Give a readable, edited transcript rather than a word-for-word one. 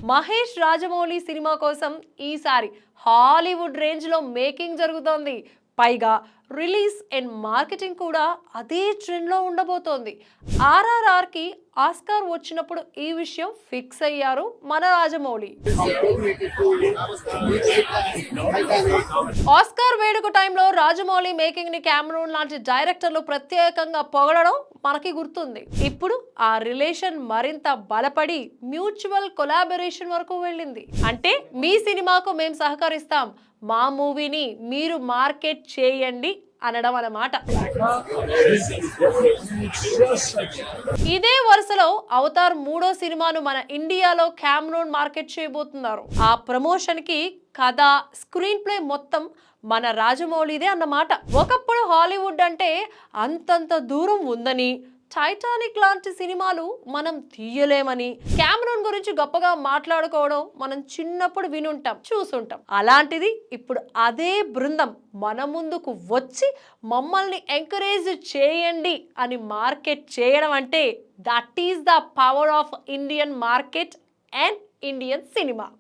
Mahesh Rajamouli cinema కోసం ఈసారి Hollywood రేంజ్లో మేకింగ్ జరుగుతోంది. పైగా రిలీజ్ అండ్ మార్కెటింగ్ కూడా అదే ట్రెండ్లో ఉండబోతోంది. ఆర్ఆర్ఆర్కి ఆస్కార్ వచ్చినప్పుడు ఈ విషయం ఫిక్స్ అయ్యారు మన రాజమౌళి. ఆస్కార్ వేడుక టైంలో రాజమౌళి మేకింగ్ ని కెమెరూన్ లాంటి డైరెక్టర్లు ప్రత్యేకంగా పొగడడం మనకి గుర్తుంది. ఇప్పుడు ఆ రిలేషన్ మరింత బలపడి మ్యూచువల్ కొలాబరేషన్ వరకు వెళ్ళింది. అంటే మీ సినిమాకు మేము సహకరిస్తాం, మా మూవీని మీరు మార్కెట్ చేయండి అనడం అన్నమాట. ఇదే వరుసలో అవతార్ 3వ సినిమాను మన ఇండియాలో కెమెరూన్ మార్కెట్ చేయబోతున్నారు. ఆ ప్రమోషన్ కి కథ, స్క్రీన్ ప్లే మొత్తం మన రాజమౌళిదే అన్నమాట. ఒకప్పుడు హాలీవుడ్ అంటే అంతంత దూరం ఉందని, టైటానిక్ లాంటి సినిమాలు మనం తీయలేమని, కెమెరూన్ గురించి గొప్పగా మాట్లాడుకోవడం మనం చిన్నప్పుడు వినుంటాం, చూసుంటాం. అలాంటిది ఇప్పుడు అదే బృందం మన ముందుకు వచ్చి మమ్మల్ని ఎంకరేజ్ చేయండి అని మార్కెట్ చేయడం అంటే that is the power of Indian market and Indian cinema.